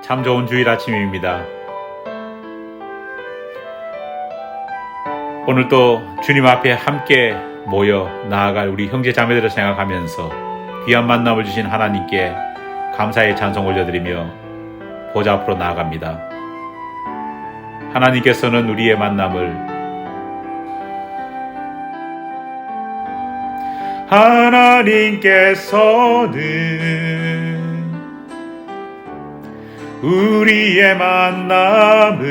참 좋은 주일 아침입니다. 오늘도 주님 앞에 함께 모여 나아갈 우리 형제 자매들을 생각하면서 귀한 만남을 주신 하나님께 감사의 찬송 올려드리며 보좌 앞으로 나아갑니다. 하나님께서는 우리의 만남을 우리의 만남을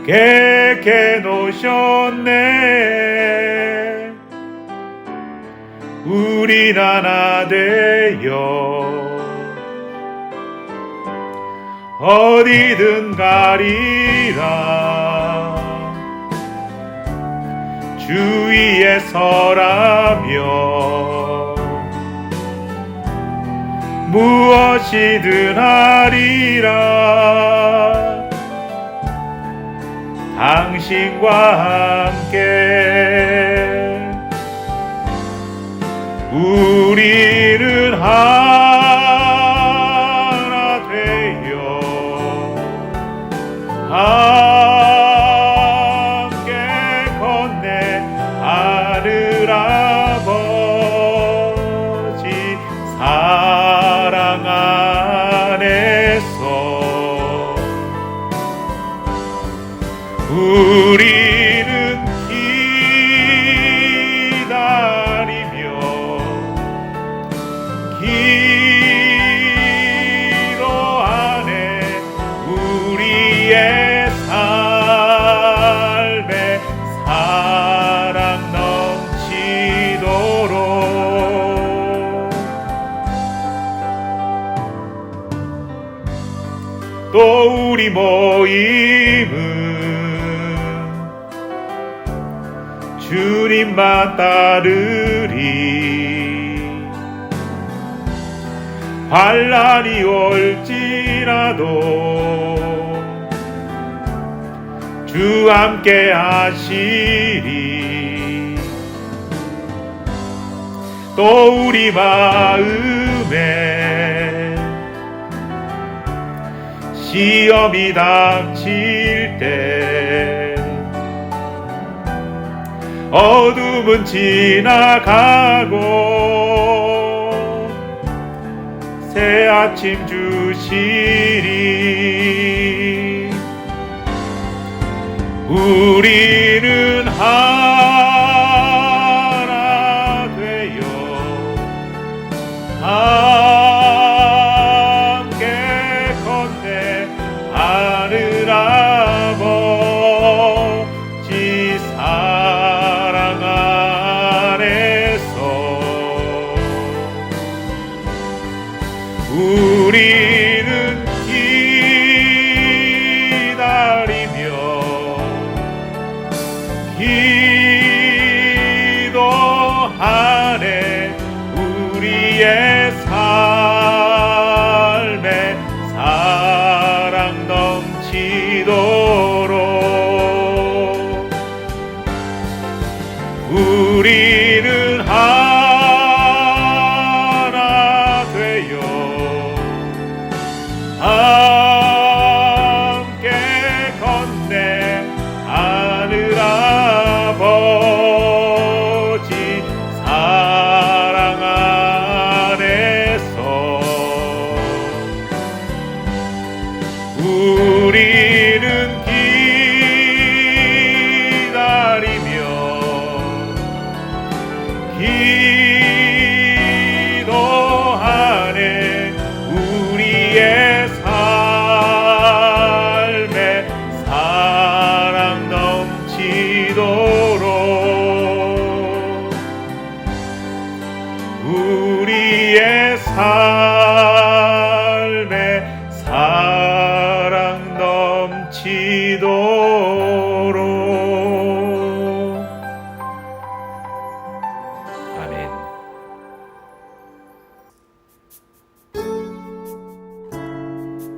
깨게 놓으셨네. 우린 하나 되어 어디든 가리라. 주 위에 서라며 무엇이든 하리라. 당신과 함께 우리는 하나 되어 함께 건네 하늘 아버지 사랑 안에서 우리는 기도하네. 우리의 삶에 사랑 넘치도록. 또 우리 모임은 주님만 따르리. 환난이 올지라도 주 함께 하시리. 또 우리 마음에 시험이 닥칠 때 어둠은 지나가고 새 아침 주시리. 우리는 하나 되어 함께 건네 하늘 아버지 사랑 안에서 우리는 기다리며 기도하네. 우리의 삶에 사랑 넘치도록. 우리는 하나 되어 함께 건네 하늘 아버지 사랑 안에서 우리는 기다리며 기도하네. 우리의 삶에 사랑 넘치도록. 우리의 삶에 사랑 넘치도록. 아멘.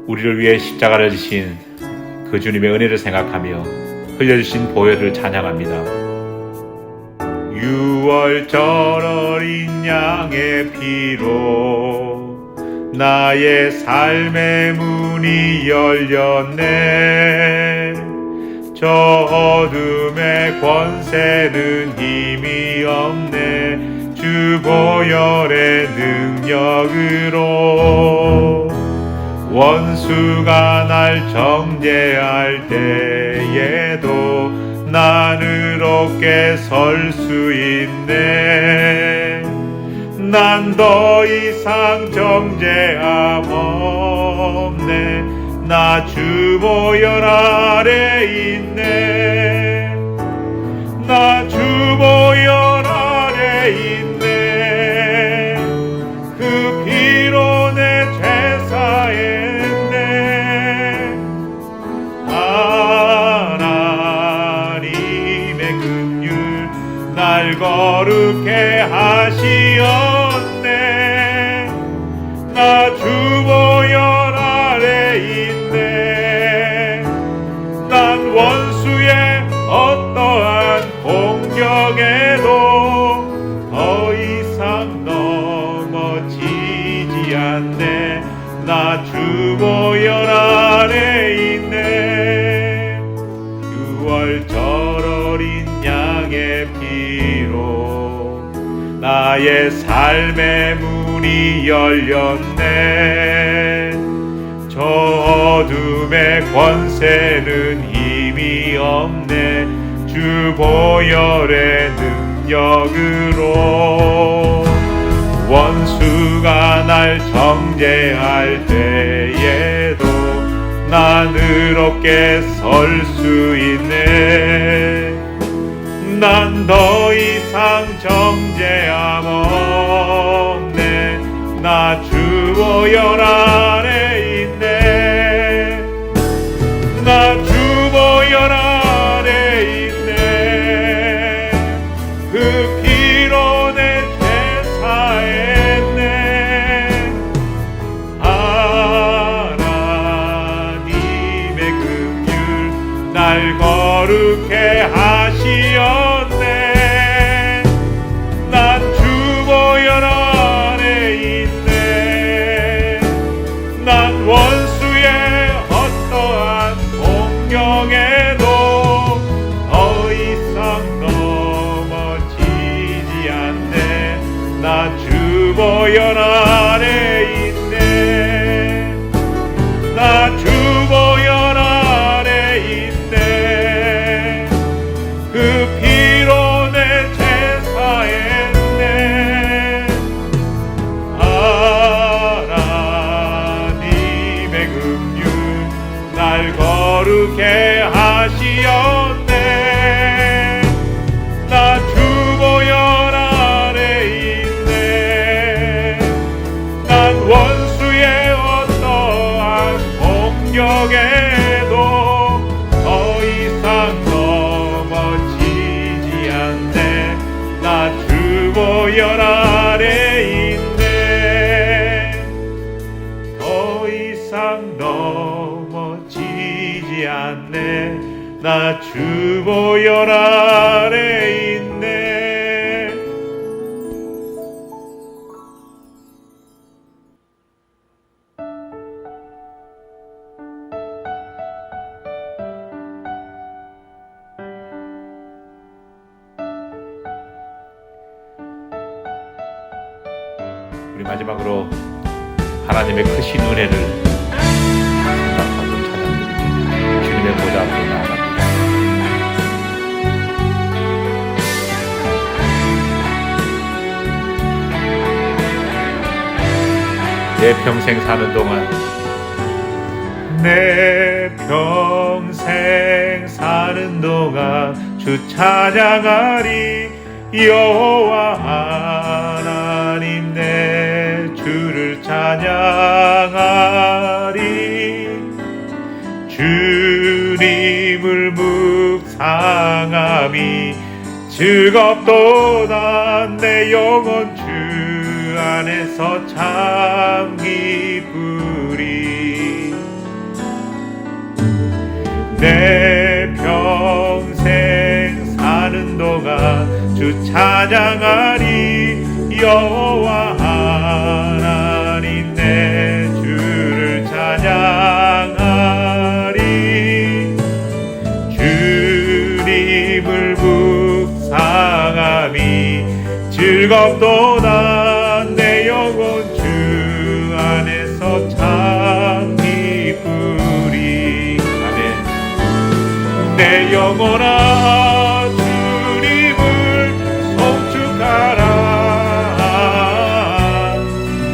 우리를 위해 십자가를 지신 그 주님의 은혜를 생각하며 흘려주신 보혈을 찬양합니다. 6월절 어린 양의 피로 나의 삶의 문이 열렸네. 저 어둠의 권세는 힘이 없네. 주 보혈의 능력으로 원수가 날 정죄할 때에도 난 의롭게 설 수 있네. 난 더 이상 정죄함 없네. 나 주 보혈 아래 있네. 나 주 보혈 아래 있네. 그 피로 내 죄 사했네. 하나님의 긍휼 날 거룩해 하시었네. 나 주 보혈 아래 있네. 난 원수의 어떠한 공격에도 더 이상 넘어지지 않네. 나 주 보혈 아래 있네. 6월절 어린 양의 피로 나의 삶의 문이 열렸네. 저 어둠의 권세는 힘이 없네. 주 보혈의 능력으로 원수가 날 정죄할 때에도 난 의롭게 설 수 있네. 난 더 이상 정죄함 없네. 나 주 보혈 아래 있네. 나 주 보혈 아래 있네. 그 피로 내 죄 사했네. 하나님의 긍휼 날 거룩해 하시었네. 난 주 보혈 아래 있네. 난 원수의 어떠한 공격에도 더 이상 넘어지지 않네. 나 주 보혈 아래 있네. 나 주 보혈 아래 있네. 그 피로 내 죄 사했네. 하나님의 긍휼 날 거룩해 하시었네. 나 주 보혈 아래 있네. 난 원수의 어떠한 공격에도 더 이상 넘어지지 않네. 나 주 보혈 아래 있네. 더 이상 넘어지지 않네. 나 주 보혈 아래 있네. 우리 마지막으로 하나님의 크신 은혜를 생각하고 찬양드리며 주님의 보좌 앞으로 나아갑니다. 내 평생 사는 동안 내 평생 사는 동안 주 찬양하리. 여호와 하나님 내 주를 찬양하리. 주님을 묵상함이 즐겁도다. 내 영혼 주 안에서 참 기쁘리. 내 평생 사는 동안 주 찬양하리. 여호와 하나님 내 영혼아 주님을 송축하라.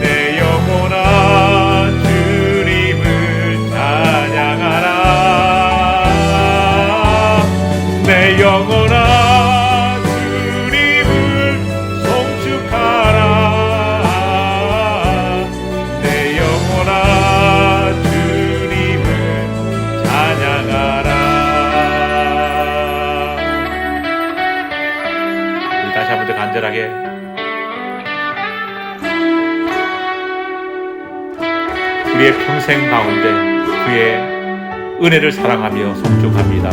내 영혼아 주님을 찬양하라. 내 영혼아 주님을 송축하라. 내 영혼아 주님을 찬양하라. 우리 다시 한 번 더 간절하게 우리의 평생 가운데 그의 은혜를 사랑하며 송축합니다.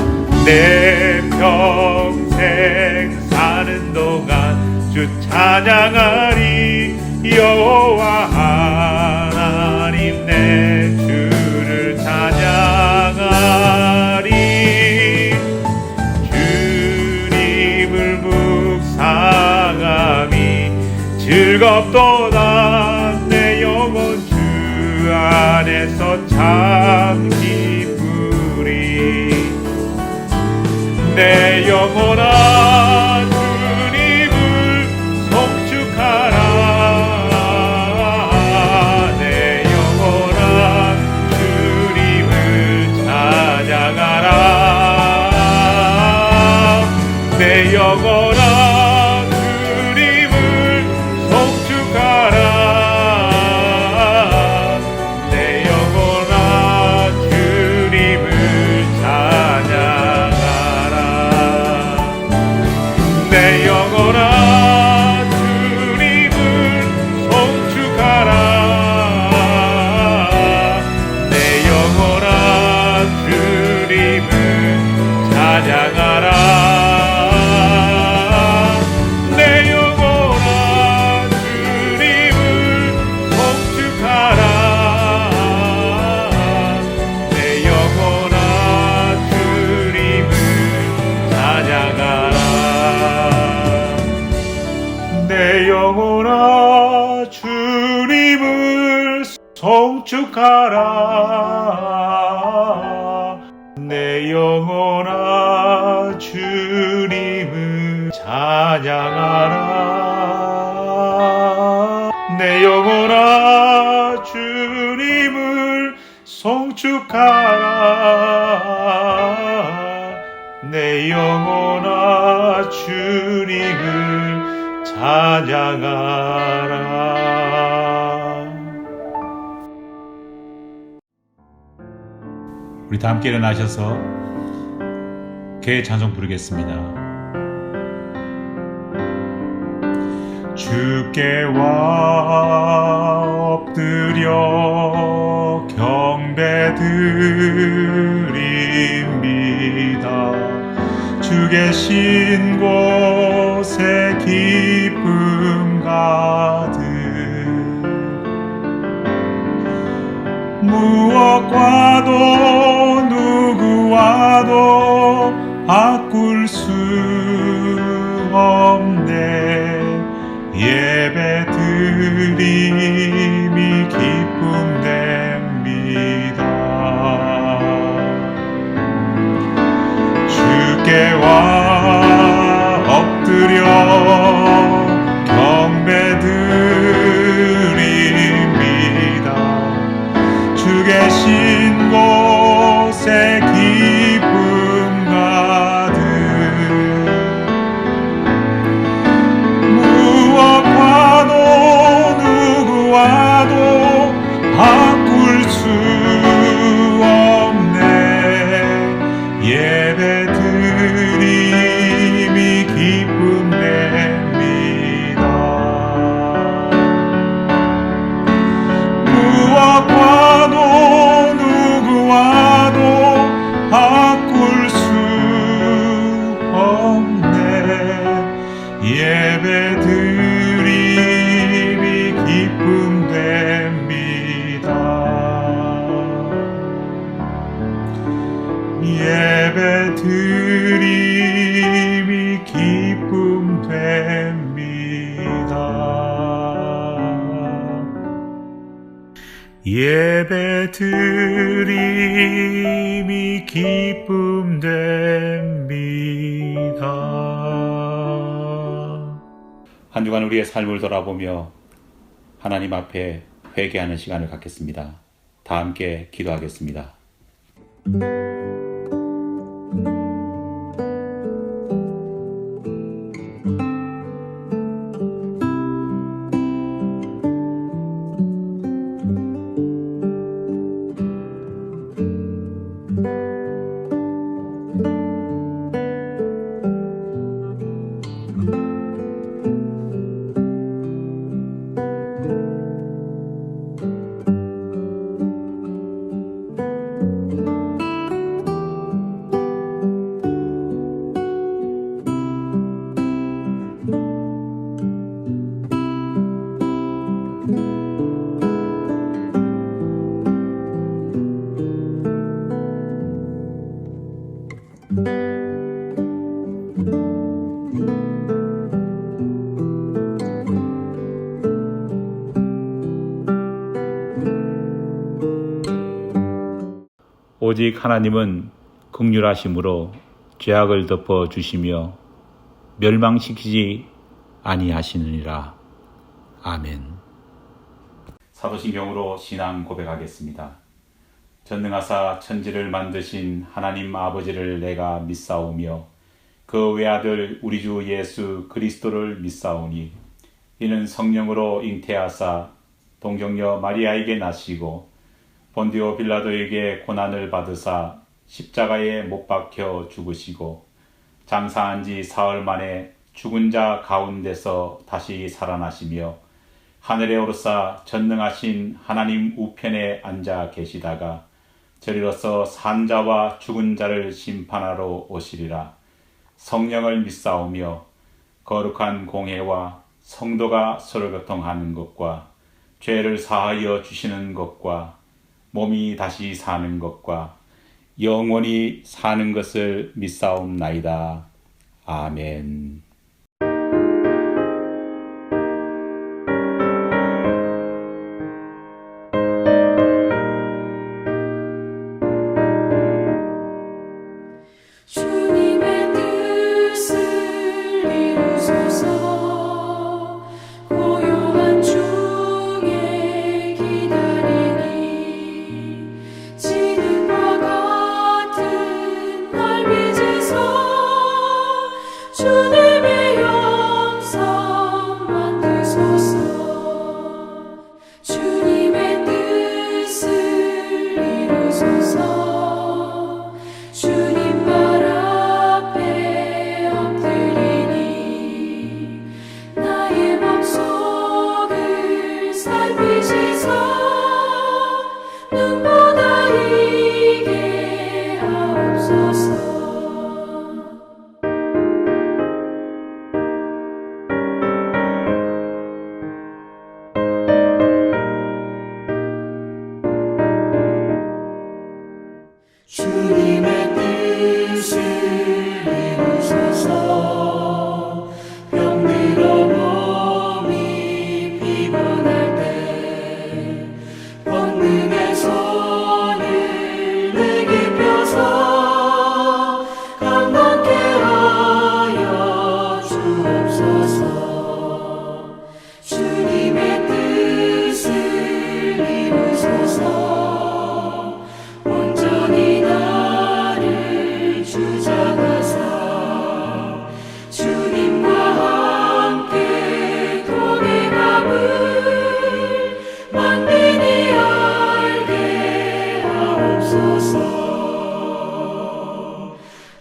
내 평생 사는 동안 주 찬양하리. 여호와 하나님 내 주를 찬양하리. 주님을 묵상함이 즐겁도다. 내 영혼 주 안에서 참 기쁘리. 내 영혼아 주님을 송축하라. 내 영혼아 주님을 찬양하라. 내 영혼아 주님을 송축하라. 내 영혼아 주님을 찬양하라. 내 영혼아 주님을 송축하라. 내 영혼아 주님을 찬양하라. 내 영혼아 주님을 송축하라. 내 영혼아 주님을 찬양하라. 내 영혼아 주님을 송축하라. 내 영혼아 주님을 찬양하라. 내 영혼아 주님을 송축하라. 내 영혼아 주님을 찬양하라. 우리 다 함께 일어나셔서 개의 찬송 부르겠습니다. 주께 와 엎드려 경배드립니다. 주 계신 곳에 기쁨 가득. 무엇과도 누구와도 바꿀 수 없네. 예배 드림이 기쁨 됩니다. 주께 와 엎드려 경배드립니다. 주 계신 곳에 기쁨 가득. 무엇과도 누구와도 바꿀 수 없네. 예배 드림이 기쁨 됩니다. 무엇과도 누구와도 바꿀 수 없네. 예배 드림이 기쁨 됩니다. 예배 드림이 기쁨 됩니다. 예배 드림이 기쁨 됩니다. 한 주간 우리의 삶을 돌아보며 하나님 앞에 회개하는 시간을 갖겠습니다. 다 함께 기도하겠습니다. 오직 하나님은 긍휼하심으로 죄악을 덮어 주시며 멸망시키지 아니하시느니라. 아멘. 사도신경으로 신앙 고백하겠습니다. 전능하사 천지를 만드신 하나님 아버지를 내가 믿사오며 그 외아들 우리 주 예수 그리스도를 믿사오니 이는 성령으로 잉태하사 동정녀 마리아에게 나시고 본디오 빌라도에게 고난을 받으사 십자가에 못 박혀 죽으시고 장사한 지 사흘 만에 죽은 자 가운데서 다시 살아나시며 하늘에 오르사 전능하신 하나님 우편에 앉아 계시다가 저리로서 산 자와 죽은 자를 심판하러 오시리라. 성령을 믿사오며 거룩한 공회와 성도가 서로 교통하는 것과 죄를 사하여 주시는 것과 몸이 다시 사는 것과 영원히 사는 것을 믿사옵나이다. 아멘. 주님의 뜻을 이루소서. 고요한 중에 기다리니 지능과 같은 날 빚으소. 주님의 영성 만드소서. 주님의 뜻을 이루소서. 주님 발 앞에 엎드리니 나의 맘속을 살피시소. 눈보다 이게 하옵소서. 주님의 뜻을 이루소서. 병들어 몸이 피곤할 때 권능의 손을 내게 펴서 강건케 하여 주옵소서. 주님의 뜻을 이루소서. 온전히 나를 주장하사 주님과 함께 동행함을 만민이 알게 하옵소서.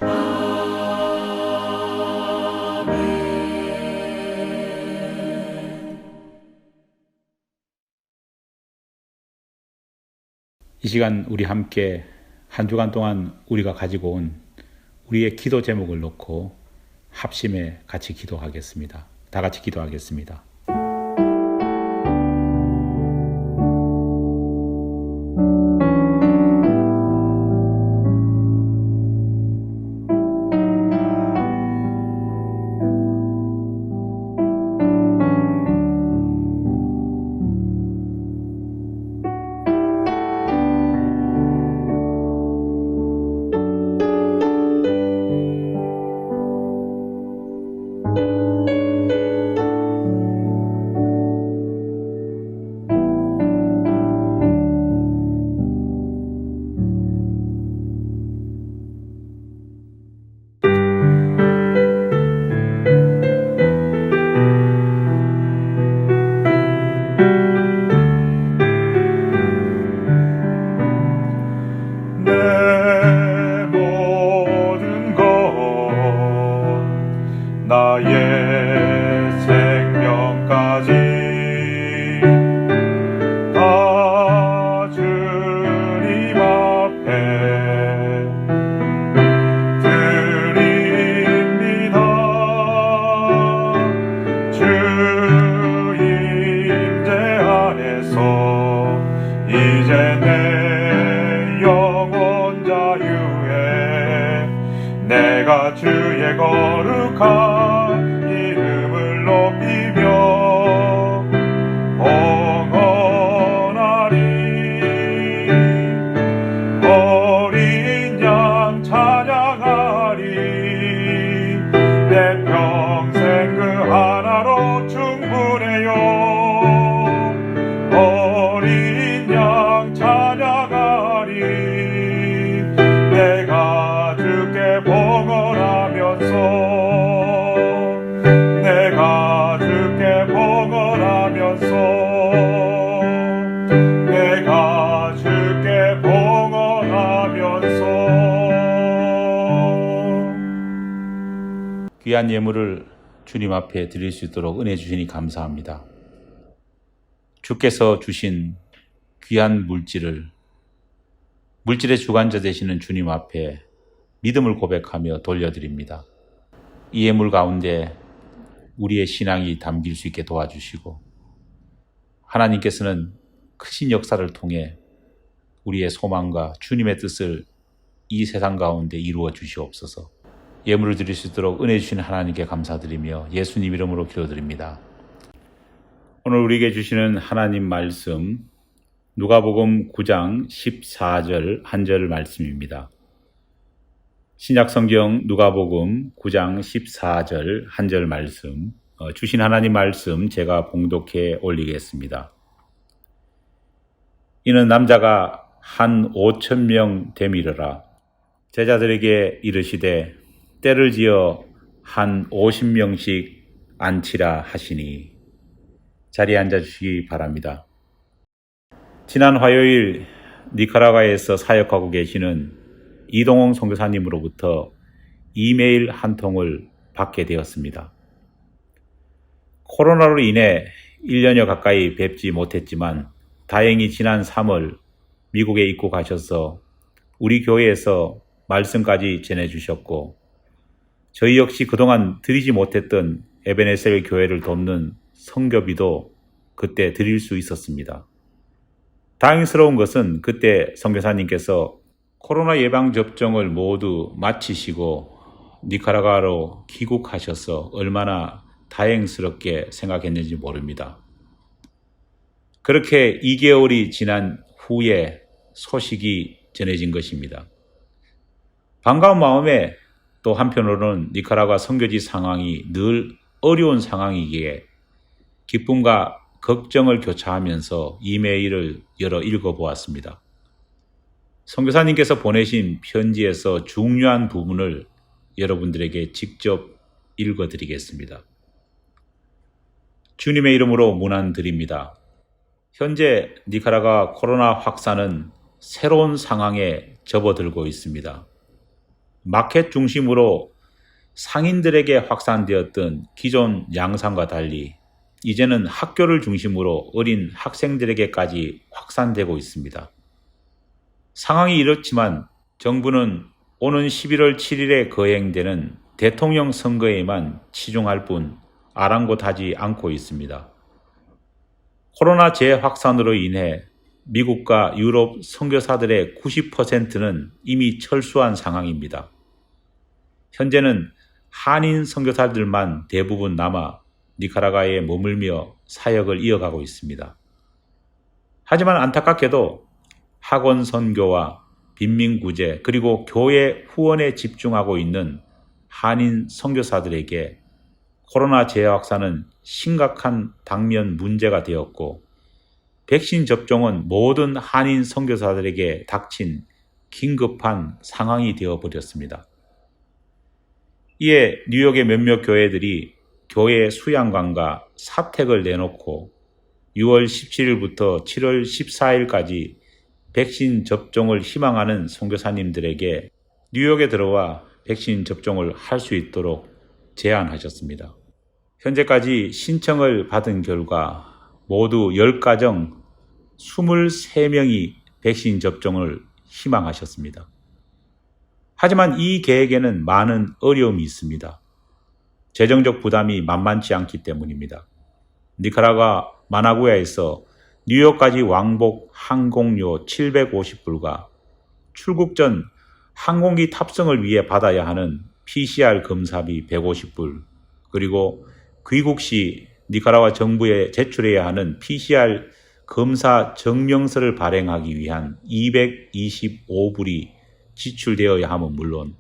아멘. 이 시간 우리 함께 한 주간 동안 우리가 가지고 온 우리의 기도 제목을 놓고 합심해 같이 기도하겠습니다. 다 같이 기도하겠습니다. 주께서 이제 내 영혼 자유에 내가 주의 거룩한 이름을 높이며 봉헌하리. 어린 양 찬양하리. 내 평생 그 하나로 충분해요. 어린 양 찬양하리. 내가 주께 봉헌하면서 내가 주께 봉헌하면서 내가 주께 봉헌하면서. 귀한 예물을 주님 앞에 드릴 수 있도록 은혜 주시니 감사합니다. 주께서 주신 귀한 물질의 주관자 되시는 주님 앞에 믿음을 고백하며 돌려드립니다. 이 예물 가운데 우리의 신앙이 담길 수 있게 도와주시고 하나님께서는 크신 역사를 통해 우리의 소망과 주님의 뜻을 이 세상 가운데 이루어 주시옵소서. 예물을 드릴 수 있도록 은혜 주신 하나님께 감사드리며 예수님 이름으로 기도드립니다. 오늘 우리에게 주시는 하나님 말씀 누가복음 9장 14절 한 절 말씀입니다. 신약성경 누가복음 9장 14절 한 절 말씀, 주신 하나님 말씀 제가 봉독해 올리겠습니다. 이는 남자가 한 5,000명 되밀어라. 제자들에게 이르시되 때를 지어 한 50명씩 앉히라 하시니. 자리에 앉아주시기 바랍니다. 지난 화요일 니카라과에서 사역하고 계시는 이동홍 선교사님으로부터 이메일 한 통을 받게 되었습니다. 코로나로 인해 1년여 가까이 뵙지 못했지만 다행히 지난 3월 미국에 입국하셔서 우리 교회에서 말씀까지 전해주셨고 저희 역시 그동안 드리지 못했던 에베네셀 교회를 돕는 선교비도 그때 드릴 수 있었습니다. 다행스러운 것은 그때 선교사님께서 코로나 예방접종을 모두 마치시고 니카라과로 귀국하셔서 얼마나 다행스럽게 생각했는지 모릅니다. 그렇게 2개월이 지난 후에 소식이 전해진 것입니다. 반가운 마음에 또 한편으로는 니카라과 선교지 상황이 늘 어려운 상황이기에 기쁨과 걱정을 교차하면서 이메일을 여러 읽어보았습니다. 선교사님께서 보내신 편지에서 중요한 부분을 여러분들에게 직접 읽어드리겠습니다. 주님의 이름으로 문안드립니다. 현재 니카라과 코로나 확산은 새로운 상황에 접어들고 있습니다. 마켓 중심으로 상인들에게 확산되었던 기존 양상과 달리 이제는 학교를 중심으로 어린 학생들에게까지 확산되고 있습니다. 상황이 이렇지만 정부는 오는 11월 7일에 거행되는 대통령 선거에만 치중할 뿐 아랑곳하지 않고 있습니다. 코로나 재확산으로 인해 미국과 유럽 선교사들의 90%는 이미 철수한 상황입니다. 현재는 한인 선교사들만 대부분 남아 니카라과에 머물며 사역을 이어가고 있습니다. 하지만 안타깝게도 학원 선교와 빈민구제 그리고 교회 후원에 집중하고 있는 한인 선교사들에게 코로나 재확산은 심각한 당면 문제가 되었고 백신 접종은 모든 한인 선교사들에게 닥친 긴급한 상황이 되어버렸습니다. 이에 뉴욕의 몇몇 교회들이 교회 수양관과 사택을 내놓고 6월 17일부터 7월 14일까지 백신 접종을 희망하는 선교사님들에게 뉴욕에 들어와 백신 접종을 할 수 있도록 제안하셨습니다. 현재까지 신청을 받은 결과 모두 10가정 23명이 백신 접종을 희망하셨습니다. 하지만 이 계획에는 많은 어려움이 있습니다. 재정적 부담이 만만치 않기 때문입니다. 니카라과 마나구아에서 뉴욕까지 왕복 항공료 750불과 출국 전 항공기 탑승을 위해 받아야 하는 PCR 검사비 150불, 그리고 귀국 시 니카라과 정부에 제출해야 하는 PCR 검사 증명서를 발행하기 위한 225불이 지출되어야 함은 물론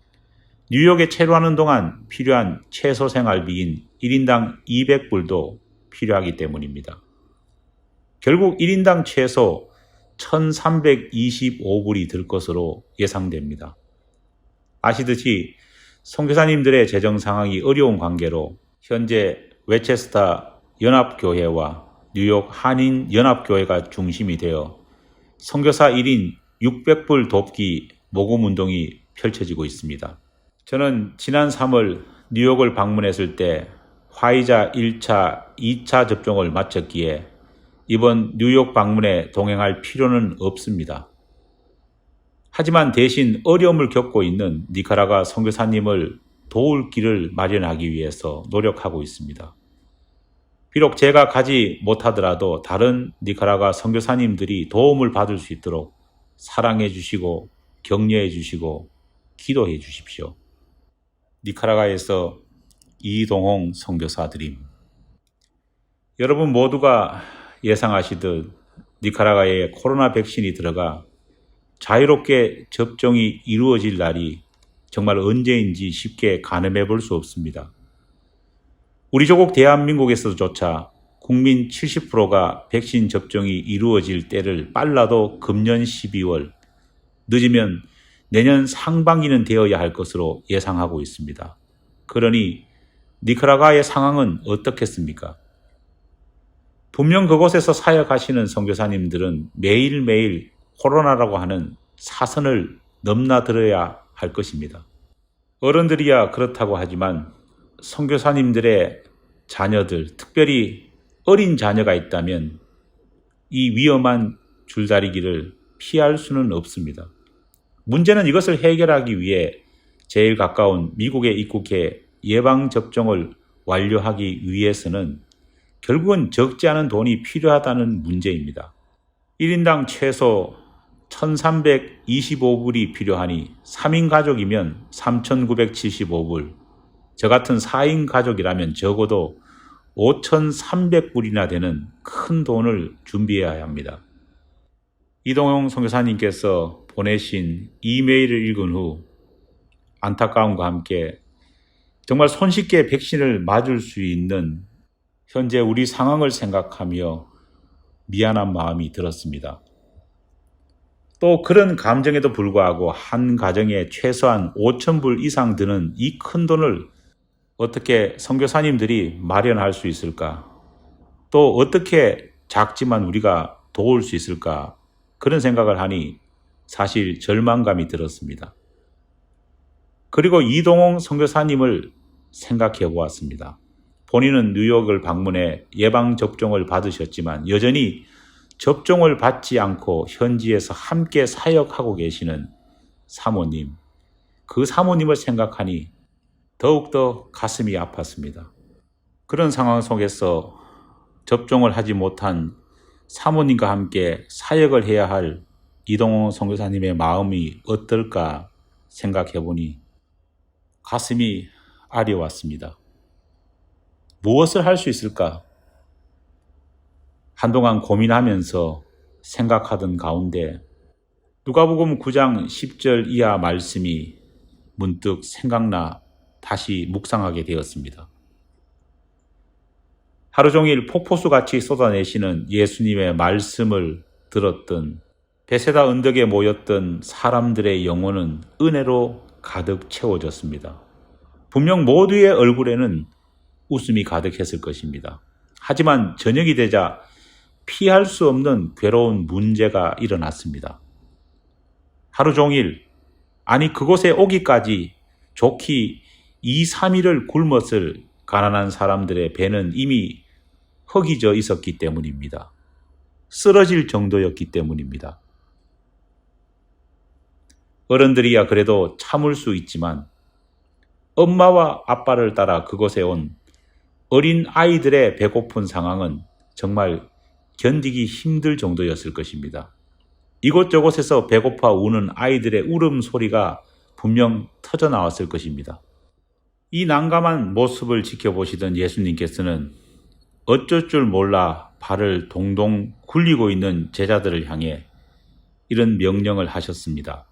뉴욕에 체류하는 동안 필요한 최소 생활비인 1인당 200불도 필요하기 때문입니다. 결국 1인당 최소 1325불이 들 것으로 예상됩니다. 아시듯이 선교사님들의 재정 상황이 어려운 관계로 현재 웨체스터 연합교회와 뉴욕 한인 연합교회가 중심이 되어 선교사 1인 600불 돕기 모금 운동이 펼쳐지고 있습니다. 저는 지난 3월 뉴욕을 방문했을 때 화이자 1차, 2차 접종을 마쳤기에 이번 뉴욕 방문에 동행할 필요는 없습니다. 하지만 대신 어려움을 겪고 있는 니카라과 선교사님을 도울 길을 마련하기 위해서 노력하고 있습니다. 비록 제가 가지 못하더라도 다른 니카라과 선교사님들이 도움을 받을 수 있도록 사랑해 주시고 격려해 주시고 기도해 주십시오. 니카라과에서 이동홍 선교사 드림. 여러분 모두가 예상하시듯 니카라과에 코로나 백신이 들어가 자유롭게 접종이 이루어질 날이 정말 언제인지 쉽게 가늠해 볼 수 없습니다. 우리 조국 대한민국에서조차 국민 70%가 백신 접종이 이루어질 때를 빨라도 금년 12월, 늦으면 내년 상반기는 되어야 할 것으로 예상하고 있습니다. 그러니 니카라과의 상황은 어떻겠습니까? 분명 그곳에서 사역하시는 선교사님들은 매일매일 코로나라고 하는 사선을 넘나들어야 할 것입니다. 어른들이야 그렇다고 하지만 선교사님들의 자녀들, 특별히 어린 자녀가 있다면 이 위험한 줄다리기를 피할 수는 없습니다. 문제는 이것을 해결하기 위해 제일 가까운 미국에 입국해 예방접종을 완료하기 위해서는 결국은 적지 않은 돈이 필요하다는 문제입니다. 1인당 최소 1325불이 필요하니 3인 가족이면 3975불, 저 같은 4인 가족이라면 적어도 5300불이나 되는 큰 돈을 준비해야 합니다. 이동용 선교사님께서 보내신 이메일을 읽은 후 안타까움과 함께 정말 손쉽게 백신을 맞을 수 있는 현재 우리 상황을 생각하며 미안한 마음이 들었습니다. 또 그런 감정에도 불구하고 한 가정에 최소한 5,000불 이상 드는 이 큰 돈을 어떻게 선교사님들이 마련할 수 있을까? 또 어떻게 작지만 우리가 도울 수 있을까? 그런 생각을 하니 사실 절망감이 들었습니다. 그리고 이동홍 선교사님을 생각해 보았습니다. 본인은 뉴욕을 방문해 예방접종을 받으셨지만 여전히 접종을 받지 않고 현지에서 함께 사역하고 계시는 사모님, 그 사모님을 생각하니 더욱더 가슴이 아팠습니다. 그런 상황 속에서 접종을 하지 못한 사모님과 함께 사역을 해야 할 이동호 선교사님의 마음이 어떨까 생각해 보니 가슴이 아려왔습니다. 무엇을 할 수 있을까? 한동안 고민하면서 생각하던 가운데 누가복음 9장 10절 이하 말씀이 문득 생각나 다시 묵상하게 되었습니다. 하루 종일 폭포수같이 쏟아내시는 예수님의 말씀을 들었던 베세다 언덕에 모였던 사람들의 영혼은 은혜로 가득 채워졌습니다. 분명 모두의 얼굴에는 웃음이 가득했을 것입니다. 하지만 저녁이 되자 피할 수 없는 괴로운 문제가 일어났습니다. 하루 종일, 아니 그곳에 오기까지 좋기 2, 3일을 굶었을 가난한 사람들의 배는 이미 허기져 있었기 때문입니다. 쓰러질 정도였기 때문입니다. 어른들이야 그래도 참을 수 있지만 엄마와 아빠를 따라 그곳에 온 어린 아이들의 배고픈 상황은 정말 견디기 힘들 정도였을 것입니다. 이곳저곳에서 배고파 우는 아이들의 울음소리가 분명 터져 나왔을 것입니다. 이 난감한 모습을 지켜보시던 예수님께서는 어쩔 줄 몰라 발을 동동 굴리고 있는 제자들을 향해 이런 명령을 하셨습니다.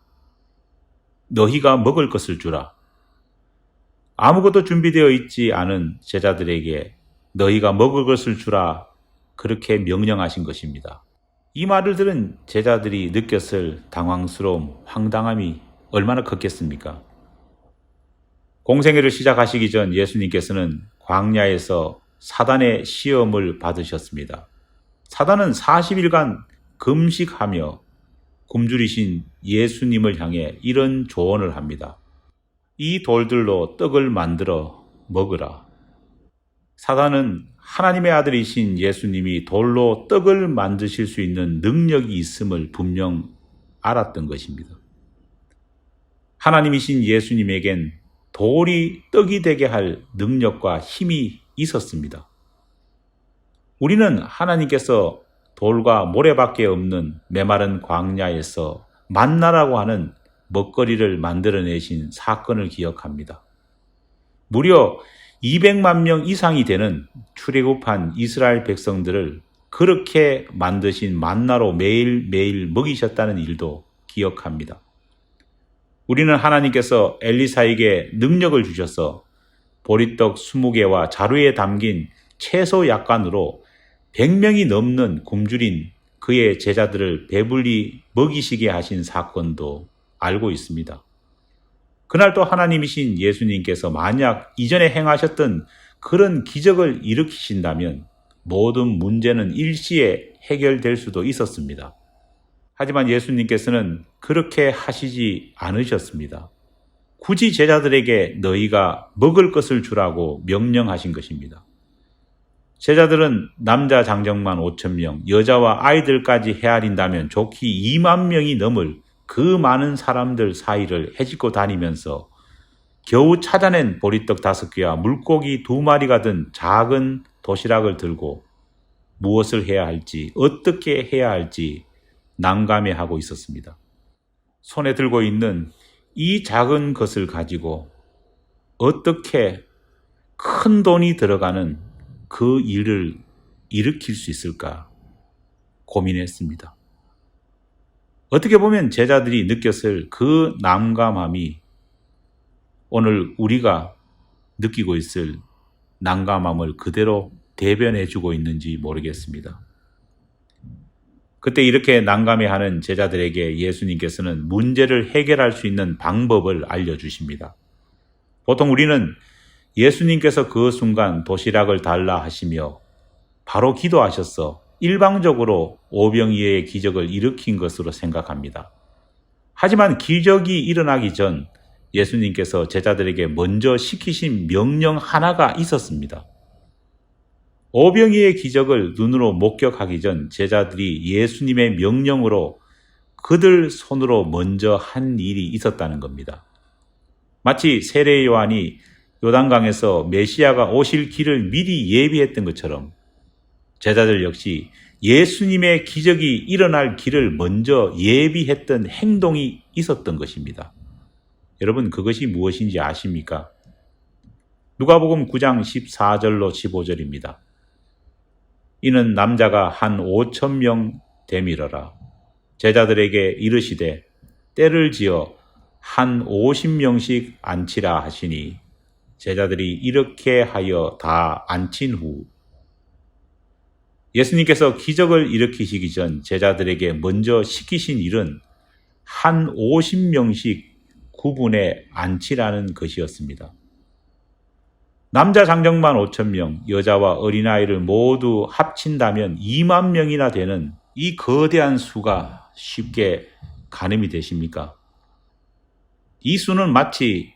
너희가 먹을 것을 주라. 아무것도 준비되어 있지 않은 제자들에게 너희가 먹을 것을 주라, 그렇게 명령하신 것입니다. 이 말을 들은 제자들이 느꼈을 당황스러움, 황당함이 얼마나 컸겠습니까? 공생애를 시작하시기 전 예수님께서는 광야에서 사단의 시험을 받으셨습니다. 사단은 40일간 금식하며 굶주리신 예수님을 향해 이런 조언을 합니다. 이 돌들로 떡을 만들어 먹으라. 사단은 하나님의 아들이신 예수님이 돌로 떡을 만드실 수 있는 능력이 있음을 분명 알았던 것입니다. 하나님이신 예수님에겐 돌이 떡이 되게 할 능력과 힘이 있었습니다. 우리는 하나님께서 돌과 모래밖에 없는 메마른 광야에서 만나라고 하는 먹거리를 만들어내신 사건을 기억합니다. 무려 200만 명 이상이 되는 출애굽한 이스라엘 백성들을 그렇게 만드신 만나로 매일매일 먹이셨다는 일도 기억합니다. 우리는 하나님께서 엘리사에게 능력을 주셔서 보리떡 20개와 자루에 담긴 채소 약간으로 100명이 넘는 굶주린 그의 제자들을 배불리 먹이시게 하신 사건도 알고 있습니다. 그날 또 하나님이신 예수님께서 만약 이전에 행하셨던 그런 기적을 일으키신다면 모든 문제는 일시에 해결될 수도 있었습니다. 하지만 예수님께서는 그렇게 하시지 않으셨습니다. 굳이 제자들에게 너희가 먹을 것을 주라고 명령하신 것입니다. 제자들은 남자 장정만 5,000명, 여자와 아이들까지 헤아린다면 좋기 2만 명이 넘을 그 많은 사람들 사이를 헤집고 다니면서 겨우 찾아낸 보리떡 5개와 물고기 2마리가 든 작은 도시락을 들고 무엇을 해야 할지, 어떻게 해야 할지 난감해하고 있었습니다. 손에 들고 있는 이 작은 것을 가지고 어떻게 큰 돈이 들어가는 그 일을 일으킬 수 있을까 고민했습니다. 어떻게 보면 제자들이 느꼈을 그 난감함이 오늘 우리가 느끼고 있을 난감함을 그대로 대변해주고 있는지 모르겠습니다. 그때 이렇게 난감해하는 제자들에게 예수님께서는 문제를 해결할 수 있는 방법을 알려주십니다. 보통 우리는 예수님께서 그 순간 도시락을 달라 하시며 바로 기도하셔서 일방적으로 오병이어의 기적을 일으킨 것으로 생각합니다. 하지만 기적이 일어나기 전 예수님께서 제자들에게 먼저 시키신 명령 하나가 있었습니다. 오병이어의 기적을 눈으로 목격하기 전 제자들이 예수님의 명령으로 그들 손으로 먼저 한 일이 있었다는 겁니다. 마치 세례 요한이 요단강에서 메시아가 오실 길을 미리 예비했던 것처럼 제자들 역시 예수님의 기적이 일어날 길을 먼저 예비했던 행동이 있었던 것입니다. 여러분, 그것이 무엇인지 아십니까? 누가복음 9장 14절로 15절입니다. 이는 남자가 한 5,000명 되밀어라. 제자들에게 이르시되 때를 지어 한 50명씩 앉히라 하시니 제자들이 이렇게 하여 다 앉힌 후 예수님께서 기적을 일으키시기 전 제자들에게 먼저 시키신 일은 한 50명씩 구분해 앉히라는 것이었습니다. 남자 장정만 5,000명, 여자와 어린아이를 모두 합친다면 2만 명이나 되는 이 거대한 수가 쉽게 가늠이 되십니까? 이 수는 마치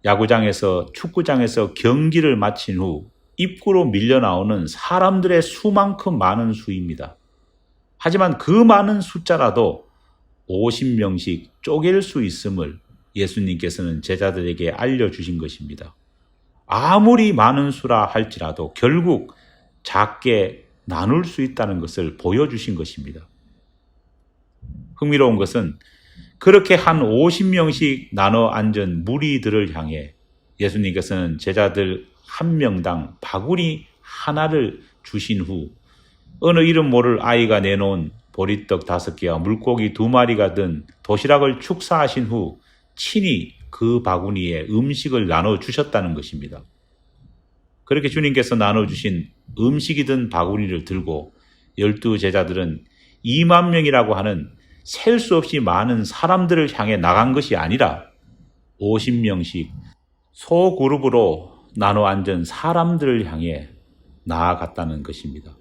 야구장에서, 축구장에서 경기를 마친 후 입구로 밀려 나오는 사람들의 수만큼 많은 수입니다. 하지만 그 많은 숫자라도 50명씩 쪼갤 수 있음을 예수님께서는 제자들에게 알려주신 것입니다. 아무리 많은 수라 할지라도 결국 작게 나눌 수 있다는 것을 보여주신 것입니다. 흥미로운 것은 그렇게 한 50명씩 나눠 앉은 무리들을 향해 예수님께서는 제자들 한 명당 바구니 하나를 주신 후 어느 이름 모를 아이가 내놓은 보리떡 5개와 물고기 2마리가 든 도시락을 축사하신 후 친히 그 바구니에 음식을 나눠주셨다는 것입니다. 그렇게 주님께서 나눠주신 음식이 든 바구니를 들고 12제자들은 2만 명이라고 하는 셀 수 없이 많은 사람들을 향해 나간 것이 아니라 50명씩 소그룹으로 나눠 앉은 사람들을 향해 나아갔다는 것입니다.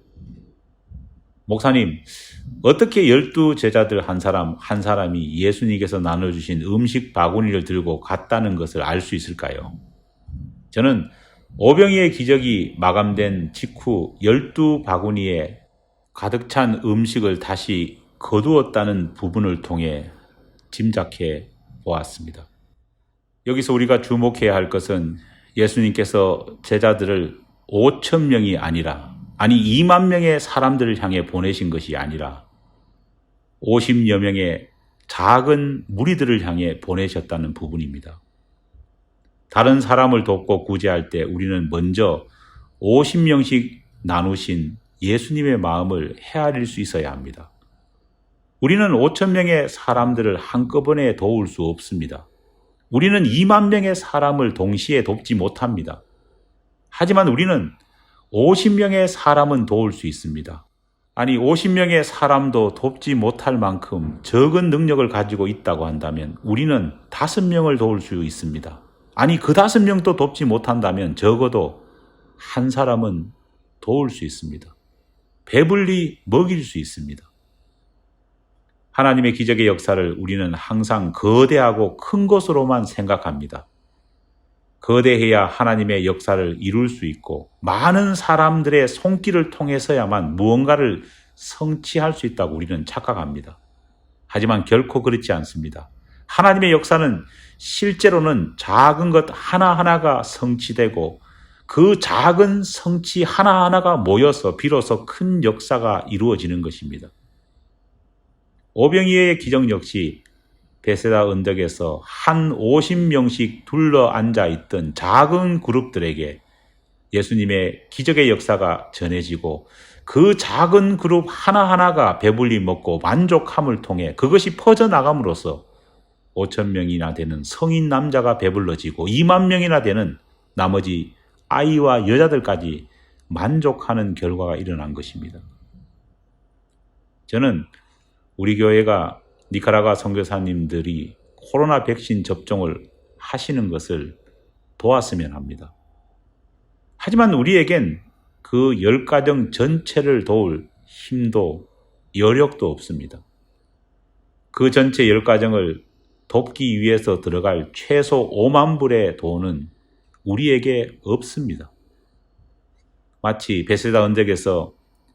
목사님, 어떻게 12제자들 한 사람이 예수님께서 나눠주신 음식 바구니를 들고 갔다는 것을 알 수 있을까요? 저는 오병이의 기적이 마감된 직후 12바구니에 가득 찬 음식을 다시 거두었다는 부분을 통해 짐작해 보았습니다. 여기서 우리가 주목해야 할 것은 예수님께서 제자들을 5,000명이 아니라 2만 명의 사람들을 향해 보내신 것이 아니라 50여 명의 작은 무리들을 향해 보내셨다는 부분입니다. 다른 사람을 돕고 구제할 때 우리는 먼저 50명씩 나누신 예수님의 마음을 헤아릴 수 있어야 합니다. 우리는 5,000명의 사람들을 한꺼번에 도울 수 없습니다. 우리는 2만 명의 사람을 동시에 돕지 못합니다. 하지만 우리는 50명의 사람은 도울 수 있습니다. 50명의 사람도 돕지 못할 만큼 적은 능력을 가지고 있다고 한다면 우리는 5명을 도울 수 있습니다. 그 5명도 돕지 못한다면 적어도 한 사람은 도울 수 있습니다. 배불리 먹일 수 있습니다. 하나님의 기적의 역사를 우리는 항상 거대하고 큰 것으로만 생각합니다. 거대해야 하나님의 역사를 이룰 수 있고 많은 사람들의 손길을 통해서야만 무언가를 성취할 수 있다고 우리는 착각합니다. 하지만 결코 그렇지 않습니다. 하나님의 역사는 실제로는 작은 것 하나하나가 성취되고 그 작은 성취 하나하나가 모여서 비로소 큰 역사가 이루어지는 것입니다. 오병이어의 기적 역시 베세다 언덕에서 한 50명씩 둘러 앉아 있던 작은 그룹들에게 예수님의 기적의 역사가 전해지고 그 작은 그룹 하나하나가 배불리 먹고 만족함을 통해 그것이 퍼져나감으로써 5,000명이나 되는 성인 남자가 배불러지고 2만 명이나 되는 나머지 아이와 여자들까지 만족하는 결과가 일어난 것입니다. 저는 우리 교회가 니카라과 선교사님들이 코로나 백신 접종을 하시는 것을 도왔으면 합니다. 하지만 우리에겐 그 10가정 전체를 도울 힘도 여력도 없습니다. 그 전체 10가정을 돕기 위해서 들어갈 최소 5만 불의 돈은 우리에게 없습니다. 마치 베세다 언덕에서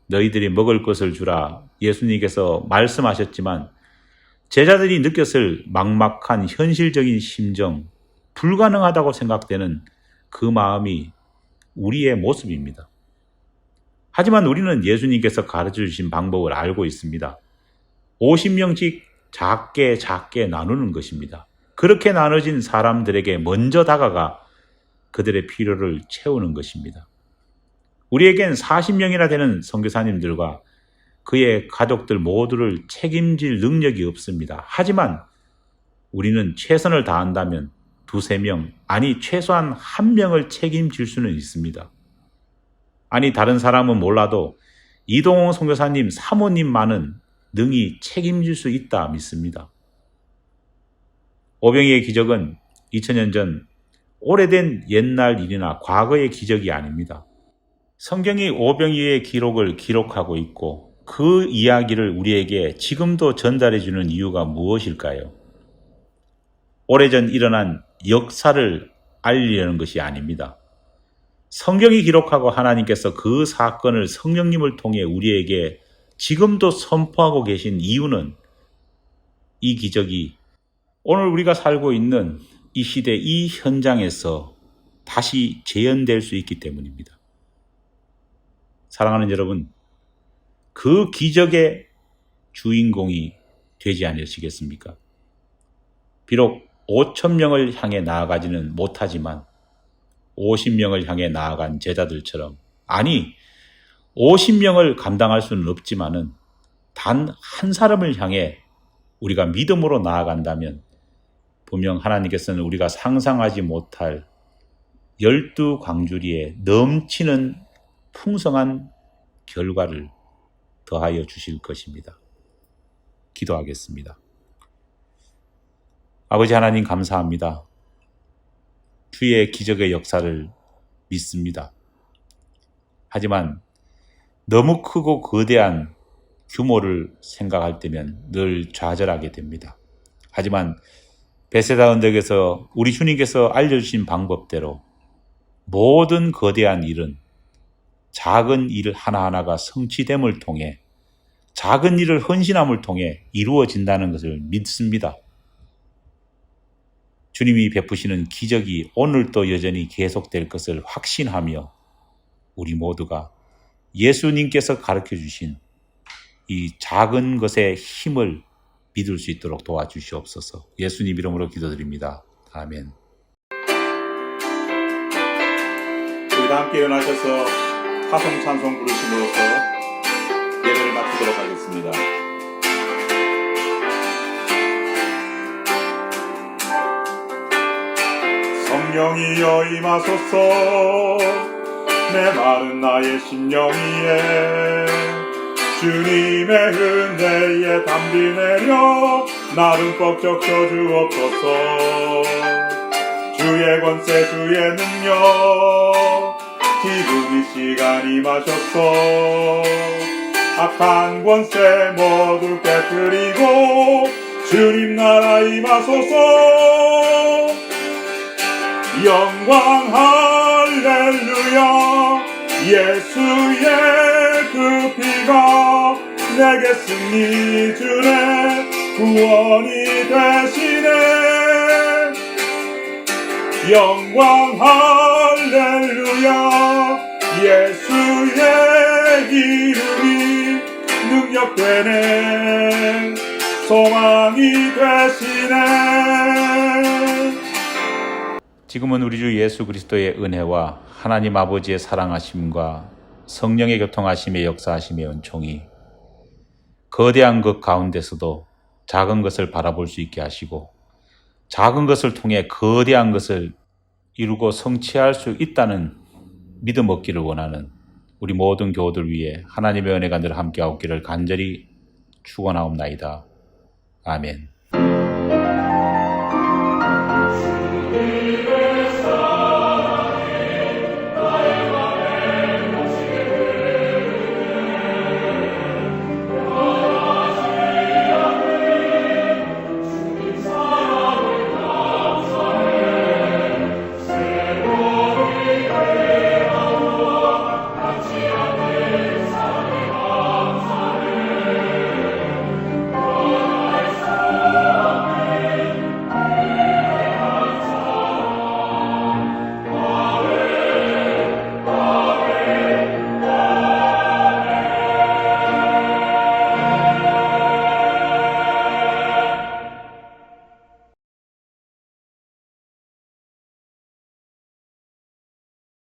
너희들이 먹을 것을 주라 예수님께서 말씀하셨지만 제자들이 느꼈을 막막한 현실적인 심정, 불가능하다고 생각되는 그 마음이 우리의 모습입니다. 하지만 우리는 예수님께서 가르쳐 주신 방법을 알고 있습니다. 50명씩 작게 나누는 것입니다. 그렇게 나눠진 사람들에게 먼저 다가가 그들의 필요를 채우는 것입니다. 우리에겐 40명이나 되는 선교사님들과 그의 가족들 모두를 책임질 능력이 없습니다. 하지만 우리는 최선을 다한다면 2-3명, 최소한 1명을 책임질 수는 있습니다. 다른 사람은 몰라도 이동호 선교사님 사모님만은 능히 책임질 수 있다 믿습니다. 오병이의 기적은 2000년 전 오래된 옛날 일이나 과거의 기적이 아닙니다. 성경이 오병이의 기록을 기록하고 있고 그 이야기를 우리에게 지금도 전달해 주는 이유가 무엇일까요? 오래전 일어난 역사를 알리려는 것이 아닙니다. 성경이 기록하고 하나님께서 그 사건을 성령님을 통해 우리에게 지금도 선포하고 계신 이유는 이 기적이 오늘 우리가 살고 있는 이 시대, 이 현장에서 다시 재현될 수 있기 때문입니다. 사랑하는 여러분, 그 기적의 주인공이 되지 않으시겠습니까? 비록 5,000명을 향해 나아가지는 못하지만 50명을 향해 나아간 제자들처럼, 아니 50명을 감당할 수는 없지만은 단 한 사람을 향해 우리가 믿음으로 나아간다면 분명 하나님께서는 우리가 상상하지 못할 12광주리에 넘치는 풍성한 결과를 더하여 주실 것입니다. 기도하겠습니다. 아버지 하나님 감사합니다. 주의 기적의 역사를 믿습니다. 하지만 너무 크고 거대한 규모를 생각할 때면 늘 좌절하게 됩니다. 하지만 베세다 언덕에서 우리 주님께서 알려주신 방법대로 모든 거대한 일은 작은 일 하나하나가 성취됨을 통해, 작은 일을 헌신함을 통해 이루어진다는 것을 믿습니다. 주님이 베푸시는 기적이 오늘도 여전히 계속될 것을 확신하며 우리 모두가 예수님께서 가르쳐 주신 이 작은 것의 힘을 믿을 수 있도록 도와주시옵소서. 예수님 이름으로 기도드립니다. 아멘. 우리 다 함께 일어나셔서 화성 찬송 부르심으로써 예배를 마치도록 하겠습니다. 성령이여 임하소서. 내 마른 나의 심령 위에 주님의 은혜에 담비 내려 나를 꽉 적셔 주옵소서. 주의 권세 주의 능력 지금 이 시간 임하셨소. 악한 권세 모두 깨뜨리고 주님 나라 임하소서. 영광 할렐루야. 예수의 그 피가 내게 승리 주네. 구원이 되시네. 영광 할렐루야. 예수의 이름이 능력되네. 소망이 되시네. 지금은 우리 주 예수 그리스도의 은혜와 하나님 아버지의 사랑하심과 성령의 교통하심의 역사하심의 은총이 거대한 것 가운데서도 작은 것을 바라볼 수 있게 하시고, 작은 것을 통해 거대한 것을 이루고 성취할 수 있다는 믿음 얻기를 원하는 우리 모든 교우들 위해 하나님의 은혜가 늘 함께하옵기를 간절히 축원하옵나이다. 아멘.